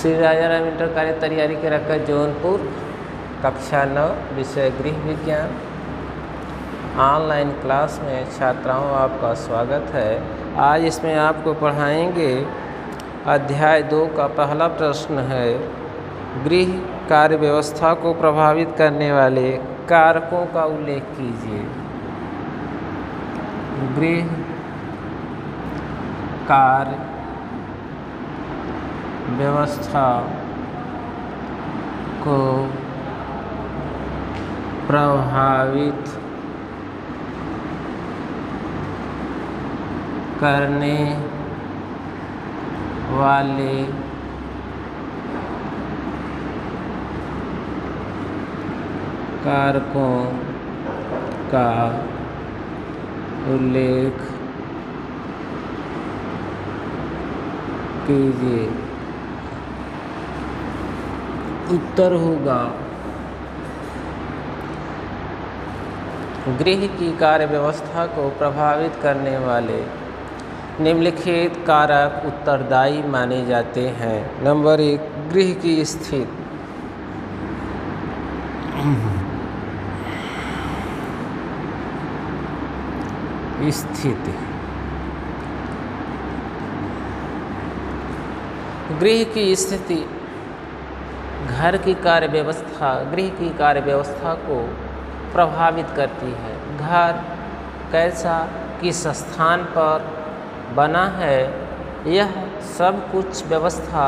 श्री राजा Ram inter college तैयारी के रखकर जौनपुर कक्षा 9 विषय गृह विज्ञान ऑनलाइन क्लास में छात्राओं आपका स्वागत है। आज इसमें आपको पढ़ाएंगे अध्याय 2 का पहला प्रश्न है गृह कार्य व्यवस्था को प्रभावित करने वाले कारकों का उल्लेख कीजिए। गृह कार्य व्यवस्था को प्रभावित करने वाले कारकों का उल्लेख कीजिए। उत्तर होगा गृह की कार्य व्यवस्था को प्रभावित करने वाले निम्नलिखित कारक उत्तरदायी माने जाते हैं। नंबर 1, गृह की स्थिति। गृह की स्थिति घर की कार्य व्यवस्था गृह की कार्य व्यवस्था को प्रभावित करती है। घर कैसा किस स्थान पर बना है, यह सब कुछ व्यवस्था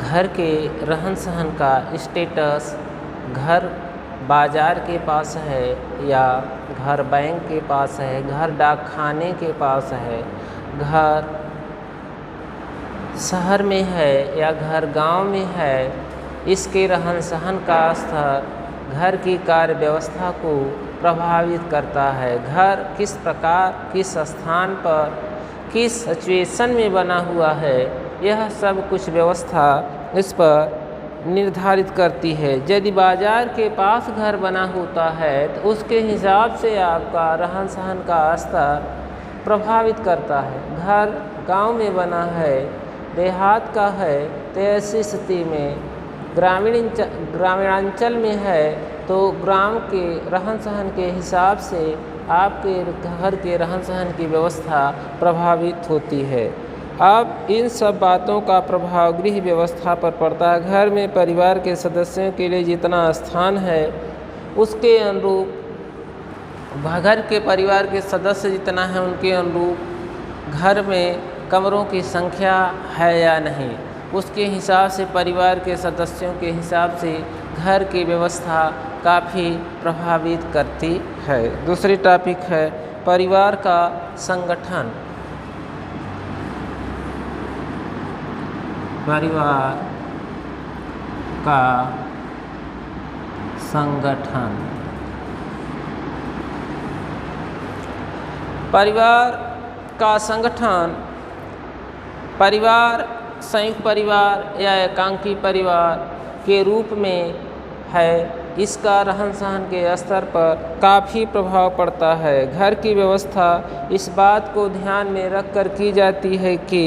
घर के रहन सहन का स्टेटस, घर बाजार के पास है या घर बैंक के पास है, घर डाकखाने के पास है, घर शहर में है या घर गांव में है, इसके रहन सहन का स्तर घर की कार्य व्यवस्था को प्रभावित करता है। घर किस प्रकार किस स्थान पर किस सिचुएशन में बना हुआ है, यह सब कुछ व्यवस्था इस पर निर्धारित करती है। यदि बाजार के पास घर बना होता है तो उसके हिसाब से आपका रहन सहन का स्तर प्रभावित करता है। घर गांव में बना है, देहात का है, तो ऐसी स्थिति में ग्रामीणांचल में है तो ग्राम के रहन सहन के हिसाब से आपके घर के रहन सहन की व्यवस्था प्रभावित होती है। अब इन सब बातों का प्रभाव गृह व्यवस्था पर पड़ता है। घर में परिवार के सदस्यों के लिए जितना स्थान है उसके अनुरूप घर के परिवार के सदस्य जितना है उनके अनुरूप घर में कमरों की संख्या है या नहीं, उसके हिसाब से परिवार के सदस्यों के हिसाब से घर की व्यवस्था काफ़ी प्रभावित करती है। दूसरी टॉपिक है परिवार का संगठन। परिवार का संगठन। परिवार का संगठन परिवार संयुक्त परिवार या एकांकी परिवार के रूप में है, इसका रहन सहन के स्तर पर काफ़ी प्रभाव पड़ता है। घर की व्यवस्था इस बात को ध्यान में रख कर की जाती है कि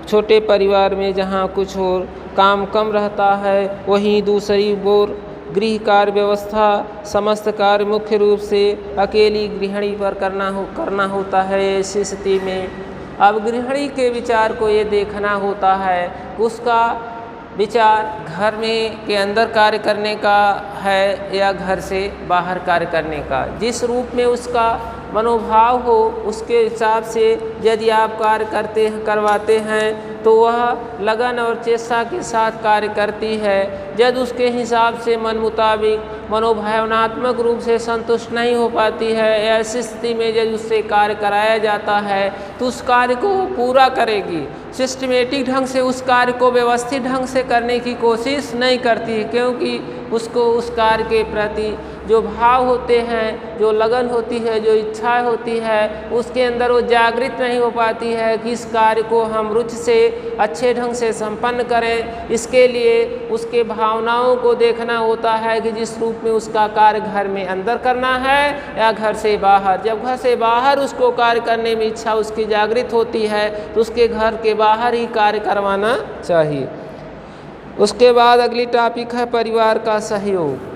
छोटे परिवार में जहाँ कुछ और काम कम रहता है, वहीं दूसरी ओर गृह कार्य व्यवस्था समस्त कार्य मुख्य रूप से अकेली गृहिणी पर करना होता है। ऐसी स्थिति में अब गृहिणी के विचार को ये देखना होता है कि उसका विचार घर में के अंदर कार्य करने का है या घर से बाहर कार्य करने का। जिस रूप में उसका मनोभाव हो उसके हिसाब से यदि आप कार्य करवाते हैं तो वह लगन और चेष्टा के साथ कार्य करती है। यदि उसके हिसाब से मन मुताबिक मनोभावनात्मक रूप से संतुष्ट नहीं हो पाती है, ऐसी स्थिति में यदि उससे कार्य कराया जाता है तो उस कार्य को पूरा करेगी। सिस्टमेटिक ढंग से उस कार्य को व्यवस्थित ढंग से करने की कोशिश नहीं करती, क्योंकि उसको उस कार्य के प्रति जो भाव होते हैं, जो लगन होती है, जो इच्छा होती है, उसके अंदर वो जागृत नहीं हो पाती है कि इस कार्य को हम रुचि से अच्छे ढंग से संपन्न करें। इसके लिए उसके भावनाओं को देखना होता है कि जिस रूप में उसका कार्य घर में अंदर करना है या घर से बाहर। जब घर से बाहर उसको कार्य करने में इच्छा उसकी जागृत होती है तो उसके घर के बाहर ही कार्य करवाना चाहिए। उसके बाद अगली टॉपिक है परिवार का सहयोग।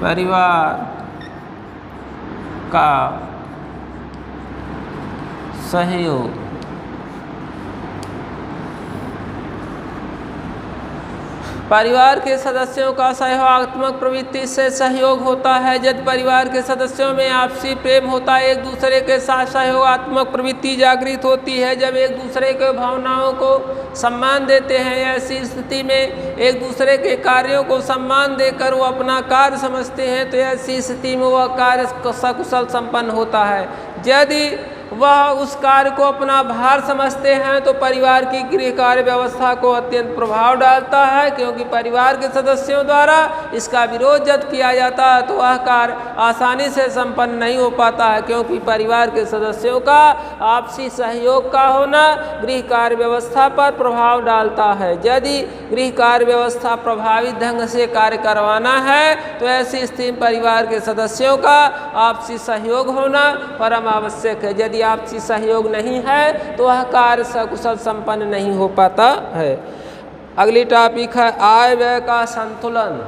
परिवार का सहयोग। परिवार के सदस्यों का सहयोगात्मक प्रवृत्ति से सहयोग होता है। जब परिवार के सदस्यों में आपसी प्रेम होता है, एक दूसरे के साथ सहयोगात्मक प्रवृत्ति जागृत होती है, जब एक दूसरे के भावनाओं को सम्मान देते हैं, ऐसी स्थिति में एक दूसरे के कार्यों को सम्मान देकर वो अपना कार्य समझते हैं, तो ऐसी स्थिति में वह कार्य सकुशल संपन्न होता है। यदि वह उस कार्य को अपना भार समझते हैं तो परिवार की गृह कार्य व्यवस्था को अत्यंत प्रभाव डालता है, क्योंकि परिवार के सदस्यों द्वारा इसका विरोध जब किया जाता है तो वह कार्य आसानी से संपन्न नहीं हो पाता है, क्योंकि परिवार के सदस्यों का आपसी सहयोग का होना गृह कार्य व्यवस्था पर प्रभाव डालता है। यदि गृह कार्य व्यवस्था प्रभावित ढंग से कार्य करवाना है तो ऐसी स्थिति में परिवार के सदस्यों का आपसी सहयोग होना परम आवश्यक है। यदि आपसी सहयोग नहीं है तो वह कार्य सकुशल संपन्न नहीं हो पाता है। अगली टॉपिक है आय व्यय का संतुलन।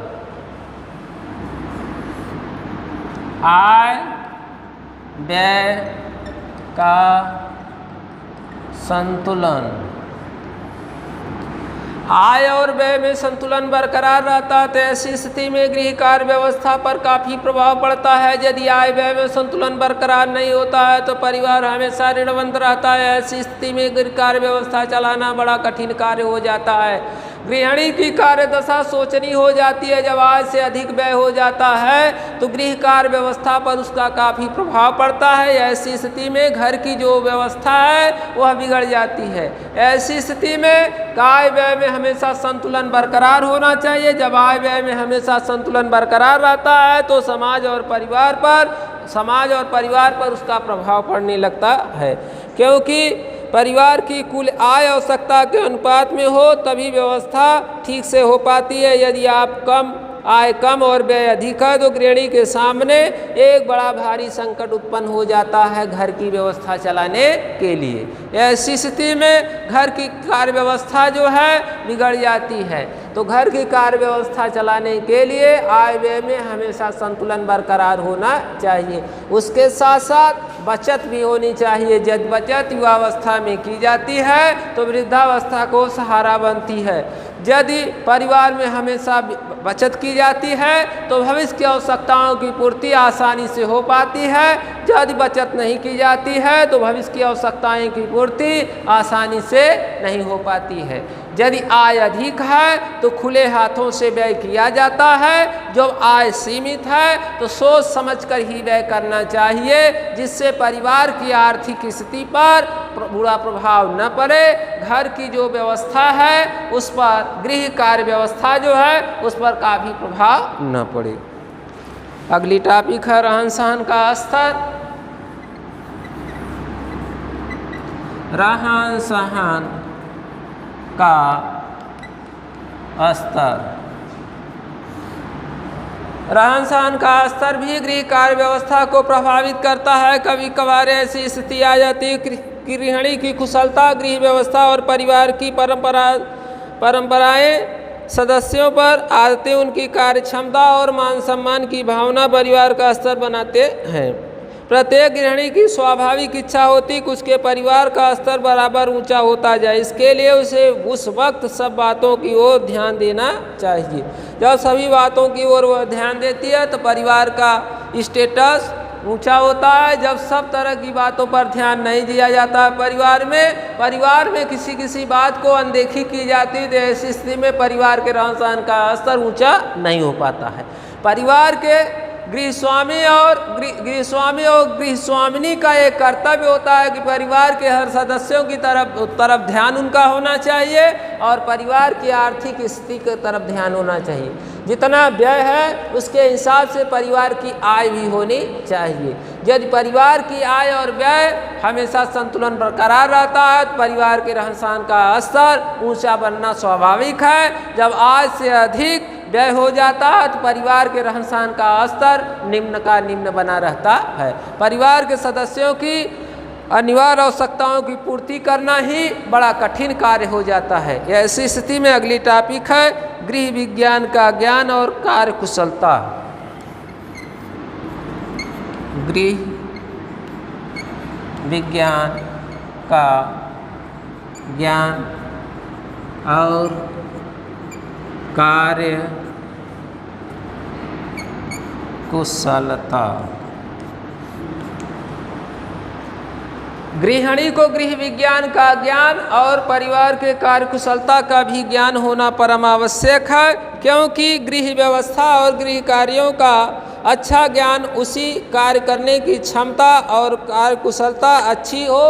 आय व्यय का संतुलन। आय और व्यय में संतुलन बरकरार रहता है तो ऐसी स्थिति में गृह कार्य व्यवस्था पर काफ़ी प्रभाव पड़ता है। यदि आय व्यय में संतुलन बरकरार नहीं होता है तो परिवार हमेशा ऋणवंत रहता है। ऐसी स्थिति में गृह कार्य व्यवस्था चलाना बड़ा कठिन कार्य हो जाता है। गृहिणी की कार्य दशा सोचनी हो जाती है। जब आय से अधिक व्यय हो जाता है तो गृह कार्य व्यवस्था पर उसका काफ़ी प्रभाव पड़ता है। ऐसी स्थिति में घर की जो व्यवस्था है वह बिगड़ जाती है। ऐसी स्थिति में आय व्यय में हमेशा संतुलन बरकरार होना चाहिए। जब आय व्यय में हमेशा संतुलन बरकरार रहता है तो समाज और परिवार पर उसका प्रभाव पड़ने लगता है, क्योंकि परिवार की कुल आय आवश्यकता के अनुपात में हो तभी व्यवस्था ठीक से हो पाती है। यदि आय कम और व्यय अधिक है तो गृहिणी के सामने एक बड़ा भारी संकट उत्पन्न हो जाता है घर की व्यवस्था चलाने के लिए। ऐसी स्थिति में घर की कार्य व्यवस्था जो है बिगड़ जाती है। तो घर की कार्य व्यवस्था चलाने के लिए आय व्यय में हमेशा संतुलन बरकरार होना चाहिए। उसके साथ साथ बचत भी होनी चाहिए। जब बचत युवावस्था में की जाती है तो वृद्धावस्था को सहारा बनती है। यदि परिवार में हमेशा बचत की जाती है तो भविष्य की आवश्यकताओं की पूर्ति आसानी से हो पाती है। यदि बचत नहीं की जाती है तो भविष्य की आवश्यकताएं की पूर्ति आसानी से नहीं हो पाती है। यदि आय अधिक है तो खुले हाथों से व्यय किया जाता है। जब आय सीमित है तो सोच समझकर ही व्यय करना चाहिए, जिससे परिवार की आर्थिक स्थिति पर बुरा प्रभाव न पड़े। घर की जो व्यवस्था है उस पर, गृह कार्य व्यवस्था जो है उस पर काफ़ी प्रभाव न पड़े। अगली टॉपिक है रहन सहन का स्तर। रहन सहन का स्तर। रहन सहन का स्तर भी गृह कार्य व्यवस्था को प्रभावित करता है। कभी कभार ऐसी स्थिति आ जाती है गृहिणी की कुशलता, गृह व्यवस्था और परिवार की परंपराएं, सदस्यों पर आदतें, उनकी कार्य क्षमता और मान सम्मान की भावना परिवार का स्तर बनाते हैं। प्रत्येक गृहिणी की स्वाभाविक इच्छा होती कि उसके परिवार का स्तर बराबर ऊंचा होता जाए। इसके लिए उसे उस वक्त सब बातों की ओर ध्यान देना चाहिए। जब सभी बातों की ओर वह ध्यान देती है तो परिवार का स्टेटस ऊंचा होता है। जब सब तरह की बातों पर ध्यान नहीं दिया जाता परिवार में किसी बात को अनदेखी की जाती है तो ऐसी स्थिति में परिवार के रहन सहन का स्तर ऊंचा नहीं हो पाता है। परिवार के गृहस्वामी और गृहस्वामिनी का एक कर्तव्य होता है कि परिवार के हर सदस्यों की तरफ ध्यान उनका होना चाहिए और परिवार की आर्थिक स्थिति की तरफ ध्यान होना चाहिए। जितना व्यय है उसके हिसाब से परिवार की आय भी होनी चाहिए। यदि परिवार की आय और व्यय हमेशा संतुलन बरकरार रहता है तो परिवार के रहन सहन का स्तर ऊंचा बनना स्वाभाविक है। जब आय से अधिक व्यय हो जाता है तो परिवार के रहन सहन का स्तर निम्न का निम्न बना रहता है। परिवार के सदस्यों की अनिवार्य आवश्यकताओं की पूर्ति करना ही बड़ा कठिन कार्य हो जाता है। ऐसी स्थिति में अगली टॉपिक है गृह विज्ञान का ज्ञान और कार्य कुशलता। गृह विज्ञान का ज्ञान और कार्य कुशलता। गृहिणी को गृह विज्ञान का ज्ञान और परिवार के कार्यकुशलता का भी ज्ञान होना परम आवश्यक है, क्योंकि गृह व्यवस्था और गृह कार्यों का अच्छा ज्ञान उसी कार्य करने की क्षमता और कार्यकुशलता अच्छी हो।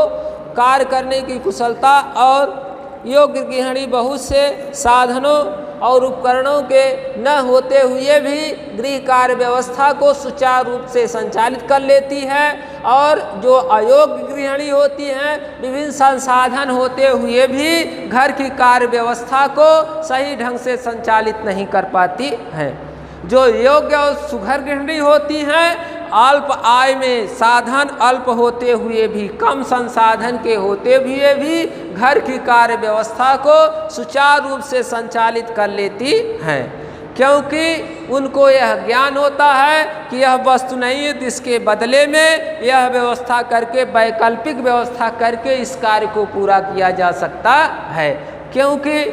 कार्य करने की कुशलता और योग्य गृहिणी बहुत से साधनों और उपकरणों के न होते हुए भी गृह कार्य व्यवस्था को सुचारू रूप से संचालित कर लेती है, और जो अयोग्य गृहिणी होती हैं विभिन्न संसाधन होते हुए भी घर की कार्य व्यवस्था को सही ढंग से संचालित नहीं कर पाती हैं। जो योग्य और सुघर गृहिणी होती हैं अल्प आय में साधन अल्प होते हुए भी, कम संसाधन के होते हुए भी घर की कार्य व्यवस्था को सुचारू रूप से संचालित कर लेती हैं, क्योंकि उनको यह ज्ञान होता है कि यह वस्तु नहीं है, इसके बदले में यह व्यवस्था करके वैकल्पिक व्यवस्था करके इस कार्य को पूरा किया जा सकता है। क्योंकि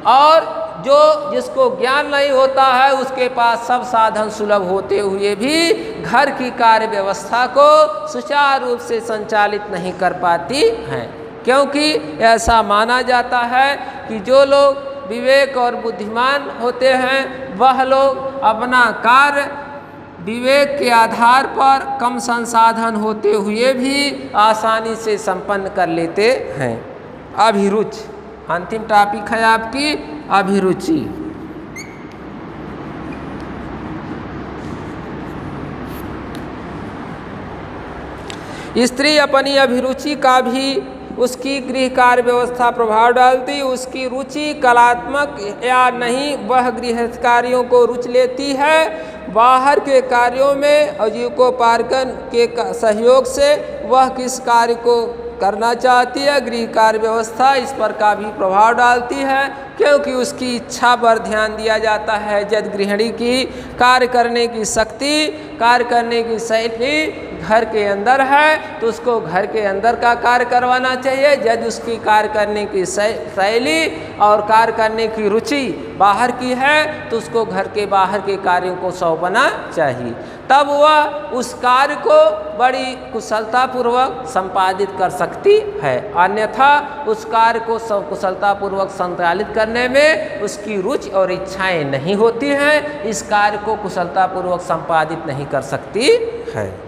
और जो जिसको ज्ञान नहीं होता है उसके पास सब साधन सुलभ होते हुए भी घर की कार्य व्यवस्था को सुचारू रूप से संचालित नहीं कर पाती हैं, क्योंकि ऐसा माना जाता है कि जो लोग विवेक और बुद्धिमान होते हैं वह लोग अपना कार्य विवेक के आधार पर कम संसाधन होते हुए भी आसानी से संपन्न कर लेते हैं। अभिरुचि, अंतिम टॉपिक है आपकी अभिरुचि। स्त्री अपनी अभिरुचि का भी उसकी गृह कार्य व्यवस्था प्रभाव डालती। उसकी रुचि कलात्मक या नहीं, वह गृह कार्यों को रुचि लेती है। बाहर के कार्यों में आजीविकोपार्जन के सहयोग से वह किस कार्य को करना चाहती है, गृह कार्य व्यवस्था इस पर का भी प्रभाव डालती है, क्योंकि उसकी इच्छा पर ध्यान दिया जाता है। यदि गृहिणी की कार्य करने की शक्ति, कार्य करने की शैली घर के अंदर है तो उसको घर के अंदर का कार्य करवाना चाहिए। यदि उसकी कार्य करने की शैली और कार्य करने की रुचि बाहर की है तो उसको घर के बाहर के कार्यों को सौंपना चाहिए, तब वह उस कार्य को बड़ी कुशलतापूर्वक संपादित कर सकती है। अन्यथा उस कार्य को कुशलतापूर्वक संचालित करने में उसकी रुचि और इच्छाएं नहीं होती हैं, इस कार्य को कुशलतापूर्वक संपादित नहीं कर सकती है।